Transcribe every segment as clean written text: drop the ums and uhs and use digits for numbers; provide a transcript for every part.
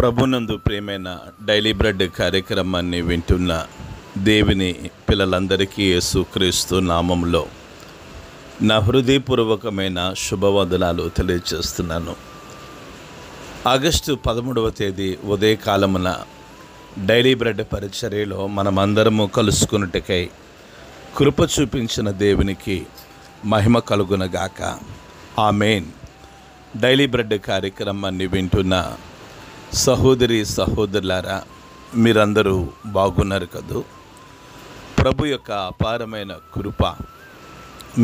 ప్రభునందు ప్రియమైన daily bread కార్యక్రమాన్ని వింటున్న దేవుని పిల్లలందరికీ యేసుక్రీస్తు నామంలో నా హృదయపూర్వకమైన శుభవందనాలు తెలియజేస్తున్నాను. ఆగస్టు 13వ తేదీ ఉదయకాలమున డైలీ బ్రెడ్ పరిచర్యలో మనమందరము కలుసుకున్నట్టుకై కృప చూపించిన దేవునికి మహిమ కలుగునగాక. ఆమేన్. డైలీ బ్రెడ్ కార్యక్రమాన్ని వింటున్న సహోదరి సహోదరులారా, మీరందరూ బాగున్నారు కదూ? ప్రభు యొక్క అపారమైన కృప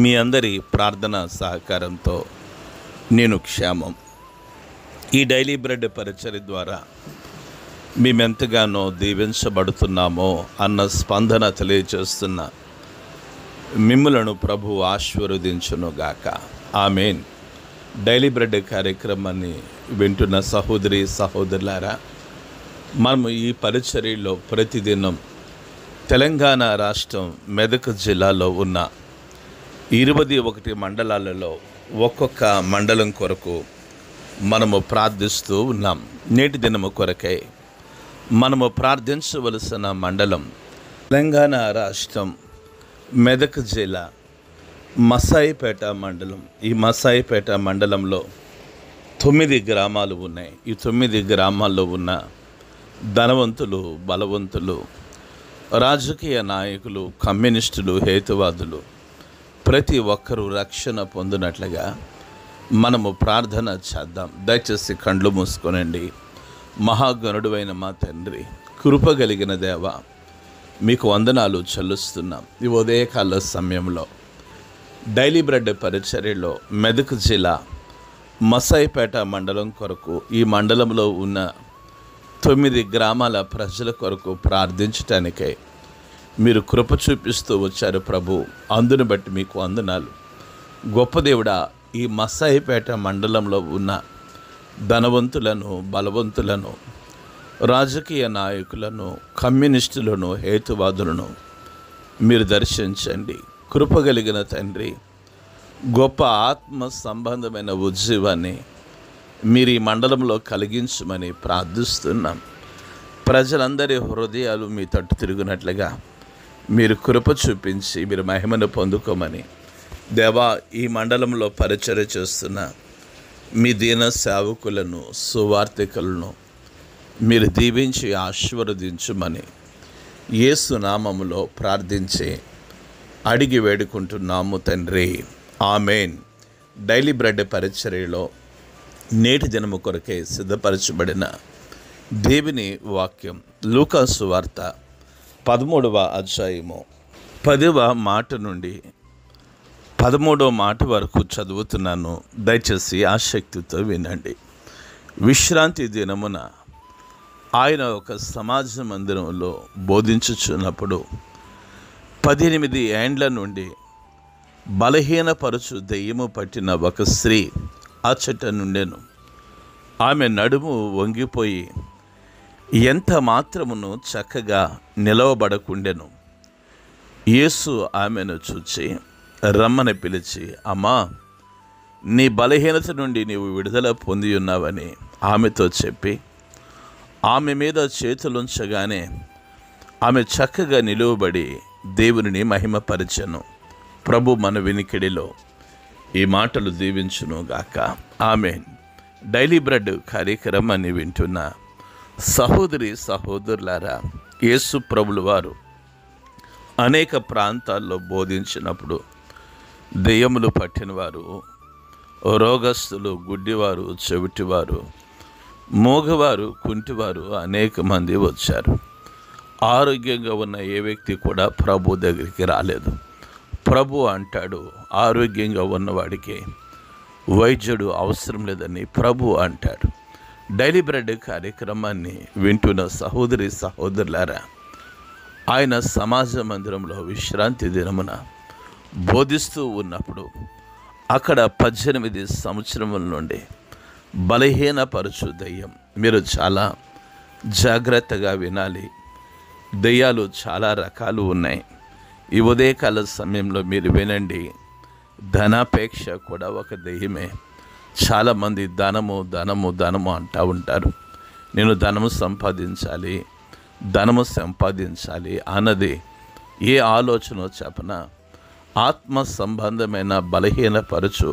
మీ అందరి ప్రార్థన సహకారంతో నేను క్షేమం. ఈ డైలీ బ్రెడ్ పరిచర్య ద్వారా మేమెంతగానో దీవించబడుతున్నామో అన్న స్పందన తెలియజేస్తున్న మిమ్ములను ప్రభు ఆశీర్వదించునుగాక. ఆమేన్. డైలీ బ్రెడ్ కార్యక్రమాన్ని వింటున్న సహోదరి సహోదరులారా, మనము ఈ పరిచర్యలో ప్రతిదినం తెలంగాణ రాష్ట్రం మెదక్ జిల్లాలో ఉన్న 21 మండలాలలో ఒక్కొక్క మండలం కొరకు మనము ప్రార్థిస్తూ ఉన్నాం. నేటి దినము కొరకై మనము ప్రార్థించవలసిన మండలం తెలంగాణ రాష్ట్రం మెదక్ జిల్లా మసాయిపేట మండలం. ఈ మసాయిపేట మండలంలో 9 గ్రామాలు ఉన్నాయి. ఈ 9 గ్రామాల్లో ఉన్న ధనవంతులు, బలవంతులు, రాజకీయ నాయకులు, కమ్యూనిస్టులు, హేతువాదులు ప్రతి ఒక్కరూ రక్షణ పొందినట్లుగా మనము ప్రార్థన చేద్దాం. దయచేసి కండ్లు మూసుకొనండి. మహాగణుడువైన మా తండ్రి, కృపగలిగిన దేవ, మీకు వందనాలు చెల్లిస్తున్నాం. ఈ ఉదయకాల సమయంలో డైలీ బ్రెడ్ పరిచర్యలో మెదక్ జిల్లా మసాయిపేట మండలం కొరకు, ఈ మండలంలో ఉన్న 9 గ్రామాల ప్రజల కొరకు ప్రార్థించటానికై మీరు కృప చూపిస్తూ వచ్చారు ప్రభు. అందును బట్టి మీకు వందనాలు. గొప్ప దేవుడా, ఈ మసాయిపేట మండలంలో ఉన్న ధనవంతులను, బలవంతులను, రాజకీయ నాయకులను, కమ్యూనిస్టులను, హేతువాదులను మీరు దర్శించండి. కృపగలిగిన తండ్రి, గొప్ప ఆత్మ సంబంధమైన ఉజ్జీవాన్ని మీరు ఈ మండలంలో కలిగించమని ప్రార్థిస్తున్నాం. ప్రజలందరి హృదయాలు మీ తట్టు తిరుగునట్లుగా మీరు కృప చూపించి మీరు మహిమను పొందుకోమని దేవా, ఈ మండలంలో పరిచర్య చేస్తున్న మీ దీన సేవకులను, సువార్థికులను మీరు దీవించి ఆశీర్వదించుమని యేసు నామములో ప్రార్థించి అడిగి వేడుకుంటున్నాము తండ్రి. ఆమేన్. డైలీ బ్రెడ్ పరిచర్యలో నేటి దినము కొరకే సిద్ధపరచబడిన దేవుని వాక్యం లూకా సువార్త 13వ అధ్యాయము 10వ మాట నుండి 13వ మాట వరకు చదువుతున్నాను. దయచేసి ఆసక్తితో వినండి. విశ్రాంతి దినమున ఆయన ఒక సమాజ మందిరంలో బోధించుచున్నప్పుడు 18 ఏండ్ల నుండి బలహీనపరచు దెయ్యము పట్టిన ఒక స్త్రీ అచ్చట నుండెను. ఆమె నడుము వంగిపోయి ఎంత మాత్రమును చక్కగా నిలవబడకుండెను. యేసు ఆమెను చూచి రమ్మని పిలిచి, అమ్మా, నీ బలహీనత నుండి నీవు విడుదల పొంది ఉన్నావని ఆమెతో చెప్పి ఆమె మీద చేతులుంచగానే ఆమె చక్కగా నిలువబడి దేవునిని మహిమపరచెను. ప్రభు మన వినికిడిలో ఈ మాటలు దీవించును గాక. ఆమేన్. డైలీ బ్రెడ్ కార్యక్రమాన్ని వింటున్న సహోదరి సహోదరులారా, యేసు ప్రభులు వారు అనేక ప్రాంతాల్లో బోధించినప్పుడు దెయ్యములు పట్టినవారు, రోగస్తులు, గుడ్డివారు, చెవిటివారు, మూగవారు, కుంటివారు అనేక మంది వచ్చారు. ఆరోగ్యంగా ఉన్న ఏ వ్యక్తి కూడా ప్రభు దగ్గరికి రాలేదు. ప్రభు అంటాడు, ఆరోగ్యంగా ఉన్నవాడికి వైద్యుడు అవసరం లేదని ప్రభు అంటాడు. డైలీ బ్రెడ్ కార్యక్రమాన్ని వింటున్న సహోదరి సహోదరులారా, ఆయన సమాజ మందిరంలో విశ్రాంతి దినమున బోధిస్తూ ఉన్నప్పుడు అక్కడ 18 సంవత్సరముల నుండి బలహీనపరచు దెయ్యం. మీరు చాలా జాగ్రత్తగా వినాలి. దెయ్యాలు చాలా రకాలు ఉన్నాయి. ఈ ఉదయకాల సమయంలో మీరు వినండి. ధనాపేక్ష కూడా ఒక దెయ్యమే. చాలామంది ధనము ధనము ధనము అంటూ ఉంటారు. నేను ధనము సంపాదించాలి అన్నది ఏ ఆలోచన చెప్పన ఆత్మ సంబంధమైన బలహీనపరచు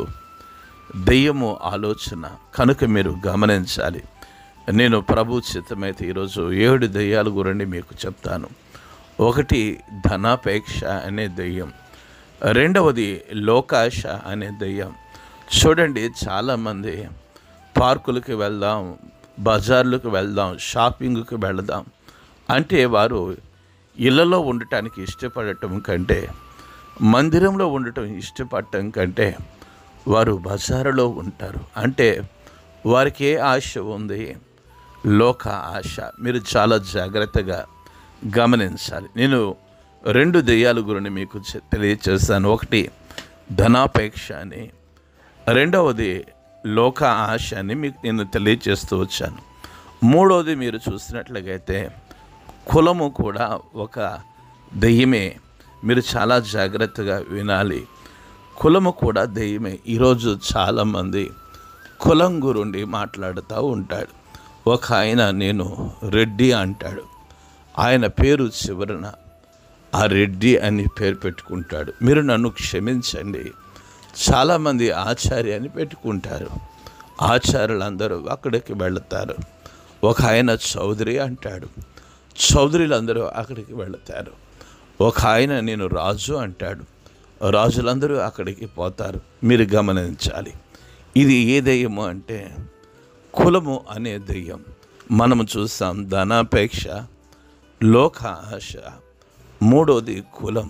దెయ్యము ఆలోచన కనుక మీరు గమనించాలి. నేను ప్రభు చిత్తమైతే ఈరోజు 7 దెయ్యాల గురించి మీకు చెప్తాను. ఒకటి ధనాపేక్ష అనే దెయ్యం, రెండవది లోకాశ అనే దెయ్యం. చూడండి, చాలామంది పార్కులకి వెళ్దాం, బజార్లకు వెళ్దాం, షాపింగ్కి వెళదాం అంటే వారు ఇళ్లలో ఉండటానికి ఇష్టపడటం కంటే, మందిరంలో ఉండటం ఇష్టపడటం కంటే వారు బజారులో ఉంటారు. అంటే వారికి ఏ ఆశ ఉంది? లోక ఆశ. మీరు చాలా జాగ్రత్తగా గమనించాలి. నేను 2 దెయ్యాల గురించి మీకు తెలియచేస్తాను. ఒకటి ధనాపేక్ష అని, రెండవది లోక ఆశ అని మీకు నేను తెలియచేస్తూ వచ్చాను. మూడవది మీరు చూసినట్లయితే కులము కూడా ఒక దెయ్యమే. మీరు చాలా జాగ్రత్తగా వినాలి. కులము కూడా దెయ్యమే. ఈరోజు చాలామంది కులం గురించి మాట్లాడుతూ ఉంటాడు. ఒక ఆయన నేను రెడ్డి అంటాడు. ఆయన పేరు చివరన ఆ రెడ్డి అని పేరు పెట్టుకుంటాడు. మీరు నన్ను క్షమించండి, చాలామంది ఆచార్య అని పెట్టుకుంటారు. ఆచార్యులందరూ అక్కడికి వెళతారు. ఒక ఆయన చౌదరి అంటాడు, చౌదరులందరూ అక్కడికి వెళతారు. ఒక ఆయన నేను రాజు అంటాడు, రాజులందరూ అక్కడికి పోతారు. మీరు గమనించాలి, ఇది ఏ దెయ్యము అంటే కులము అనే దెయ్యం. మనము చూస్తాం ధనాపేక్ష, లోక ఆశ, మూడవది కులం,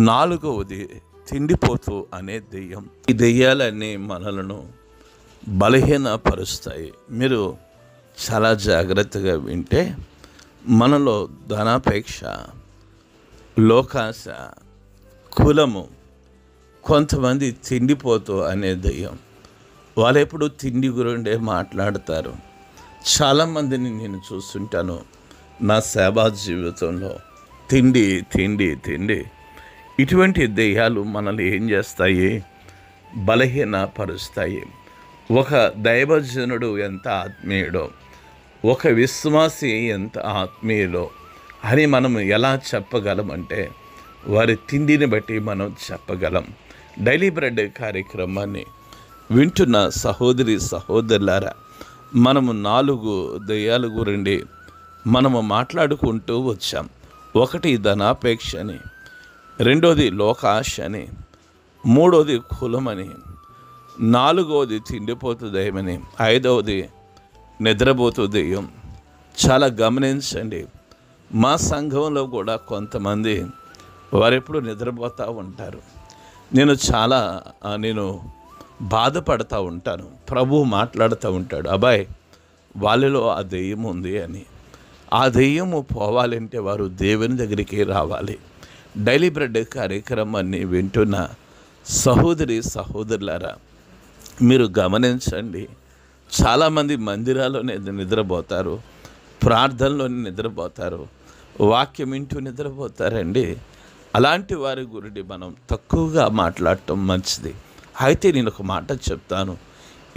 నాలుగవది తిండిపోతూ అనే దెయ్యం. ఈ దెయ్యాలన్నీ మనలను బలహీనపరుస్తాయి. మీరు చాలా జాగ్రత్తగా వింటే మనలో ధనాపేక్ష, లోకాశ, కులము, కొంతమంది తిండిపోతూ అనే దెయ్యం. వాళ్ళు ఎప్పుడు తిండి గురిండే మాట్లాడతారు. చాలామందిని నేను చూస్తుంటాను నా సేవా జీవితంలో. తిండి తిండి తిండి. ఇటువంటి దెయ్యాలు మనల్ని ఏం చేస్తాయి? బలహీనపరుస్తాయి. ఒక దైవజనుడు ఎంత ఆత్మీయుడో, ఒక విశ్వాసి ఎంత ఆత్మీయులో అని మనం ఎలా చెప్పగలమంటే వారి తిండిని బట్టి మనం చెప్పగలం. డైలీ బ్రెడ్ కార్యక్రమాన్ని వింటున్న సహోదరి సహోదరులారా, మనము 4 దెయ్యాల గురించి మనము మాట్లాడుకుంటూ వచ్చాం. ఒకటి ధనాపేక్ష అని, రెండోది లోకాశ అని, మూడోది కులమని, నాలుగవది తిండిపోతు దెయ్యమని, ఐదవది నిద్రపోతూ దెయ్యం. చాలా గమనించండి, మా సంఘంలో కూడా కొంతమంది వారెప్పుడు నిద్రపోతూ ఉంటారు. నేను బాధపడుతూ ఉంటాను. ప్రభు మాట్లాడుతూ ఉంటాడు, అబ్బాయి వాళ్ళలో ఆ దెయ్యం ఉంది అని. ఆ దెయ్యము పోవాలంటే వారు దేవుని దగ్గరికి రావాలి. డైలీ బ్రెడ్ కార్యక్రమాన్ని వింటున్న సహోదరి సహోదరులారా, మీరు గమనించండి, చాలామంది మందిరాల్లోనే నిద్రపోతారు, ప్రార్థనలోనే నిద్రపోతారు, వాక్యం వింటూ నిద్రపోతారండి. అలాంటి వారి గురించి మనం తక్కువగా మాట్లాడటం మంచిది. అయితే నేను ఒక మాట చెప్తాను.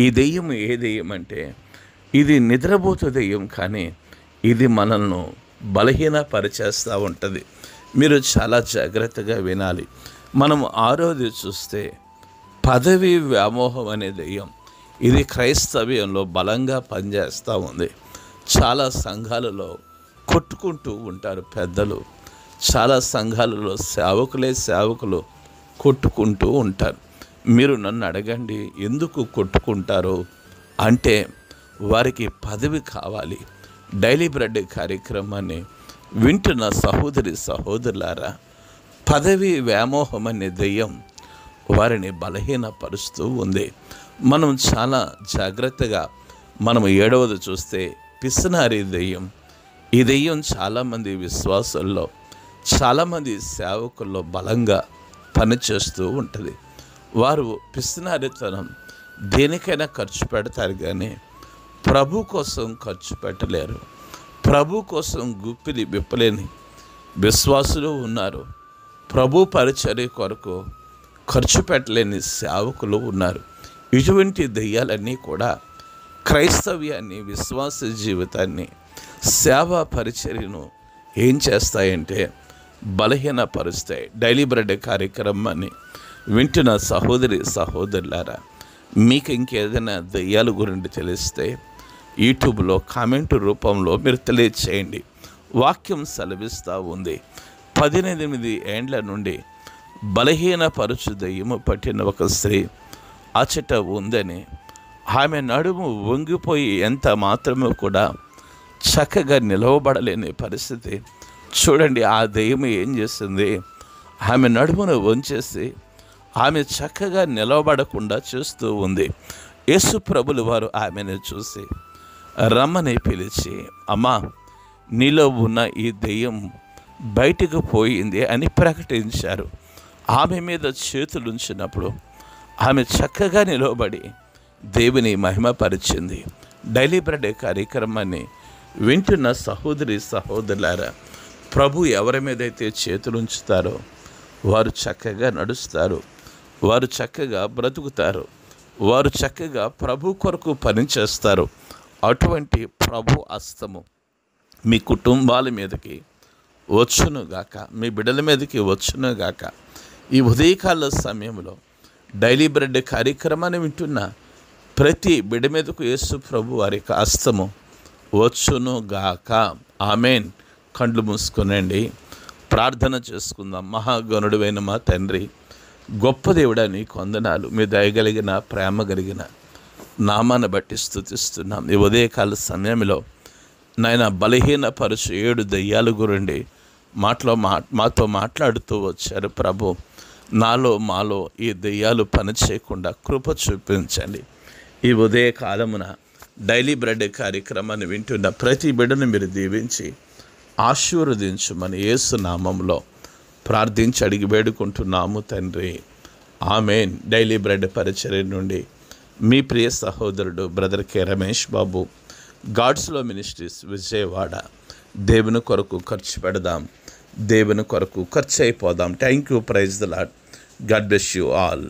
ఈ దెయ్యం ఏ దెయ్యం అంటే ఇది నిద్రపోతూ దెయ్యం, కానీ ఇది మనల్ని బలహీనపరిచేస్తూ ఉంటుంది. మీరు చాలా జాగ్రత్తగా వినాలి. మనం 6వది చూస్తే పదవి వ్యామోహం అనే దెయ్యం. ఇది క్రైస్తవ్యంలో బలంగా పనిచేస్తూ ఉంది. చాలా సంఘాలలో కొట్టుకుంటూ ఉంటారు పెద్దలు. చాలా సంఘాలలో సేవకులు కొట్టుకుంటూ ఉంటారు. మీరు నన్ను అడగండి, ఎందుకు కొట్టుకుంటారు అంటే వారికి పదవి కావాలి. డైలీ బ్రెడ్ కార్యక్రమాన్ని వింటున్న సహోదరి సహోదరులారా, పదవి వ్యామోహం అనే దెయ్యం వారిని బలహీనపరుస్తూ ఉంది. మనం చాలా జాగ్రత్తగా 7వది చూస్తే పిసినారి దెయ్యం. ఈ దెయ్యం చాలామంది విశ్వాసుల్లో, చాలామంది సేవకుల్లో బలంగా పనిచేస్తూ ఉంటుంది. వారు పిసినారితనం దేనికైనా ఖర్చు పెడతారు, కానీ ప్రభు కోసం ఖర్చు పెట్టలేరు. ప్రభు కోసం గుప్పిలి విప్పలేని విశ్వాసులు ఉన్నారు. ప్రభు పరిచర్య కొరకు ఖర్చు పెట్టలేని సేవకులు ఉన్నారు. ఇటువంటి దెయ్యాలన్నీ కూడా క్రైస్తవ్యాన్ని, విశ్వాస జీవితాన్ని, సేవా పరిచర్యను ఏం చేస్తాయంటే బలహీనపరుస్తాయి. డైలీ బ్రెడ్ కార్యక్రమాన్ని వింటున్న సహోదరి సహోదరులారా, మీకు ఇంకేదైనా దయ్యాల గురించి తెలిస్తే యూట్యూబ్లో కామెంటు రూపంలో మీరు తెలియచేయండి. వాక్యం సెలవిస్తూ ఉంది, 18 ఏండ్ల నుండి బలహీనపరచు దయ్యము పట్టిన ఒక స్త్రీ అచట ఉందని, ఆమె నడుము వంగిపోయి ఎంత మాత్రమూ కూడా చక్కగా నిలవబడలేని పరిస్థితి. చూడండి, ఆ దెయ్యం ఏం చేస్తుంది, ఆమె నడుమును వంచేసి ఆమె చక్కగా నిలవబడకుండా చూస్తూ ఉంది. యేసు ప్రభులు వారు ఆమెను చూసి రమ్మని పిలిచి, అమ్మా, నీలో ఉన్న ఈ దెయ్యం బయటకు పోయింది అని ప్రకటించారు. ఆమె మీద చేతులుంచినప్పుడు ఆమె చక్కగా నిలవబడి దేవుని మహిమపరిచింది. డైలీ బ్రెడ్ కార్యక్రమాన్ని వింటున్న సహోదరి సహోదరులారా, ప్రభు ఎవరి మీదైతే చేతులుంచుతారో వారు చక్కగా నడుస్తారు, వారు చక్కగా బ్రతుకుతారు, వారు చక్కగా ప్రభు కొరకు పనిచేస్తారు. అటువంటి ప్రభు హస్తము మీ కుటుంబాల మీదకి వచ్చునుగాక, మీ బిడ్డల మీదకి వచ్చునుగాక. ఈ ఉదయకాల సమయంలో డైలీ బ్రెడ్ కార్యక్రమాన్ని వింటున్న ప్రతి బిడ్డ మీదకు యేసు ప్రభు వారి యొక్క హస్తము వచ్చునుగాక. ఆమెన్. కండ్లు మూసుకునండి, ప్రార్థన చేసుకుందాం. మహాగణుడైన మా తండ్రి, గొప్ప దేవుడా, నీకు వందనాలు. మీ దయగలిగిన, ప్రేమ కలిగిన నామాన్ని బట్టి స్తుతిస్తున్నాం. ఈ ఉదయకాల సమయంలో నాయన బలహీనపరచు 7 దయ్యాల గురించి మాతో మాట్లాడుతూ వచ్చారు ప్రభు. నాలో మాలో ఈ దయ్యాలు పనిచేయకుండా కృప చూపించండి. ఈ ఉదయకాలమున డైలీ బ్రెడ్ కార్యక్రమాన్ని వింటున్న ప్రతి బిడ్డను మీరు దీవించి ఆశీర్వదించుమని యేసు నామంలో ప్రార్థించి అడిగి వేడుకుంటున్నాము తండ్రి. ఆమెన్. డైలీ బ్రెడ్ పరిచర్య నుండి మీ ప్రియ సహోదరుడు బ్రదర్ కె రమేష్ బాబు, గాడ్స్లో మినిస్ట్రీస్, విజయవాడ. దేవుని కొరకు ఖర్చు పెడదాం, దేవుని కొరకు ఖర్చు అయిపోదాం. Thank you. Praise the lord. God bless you all.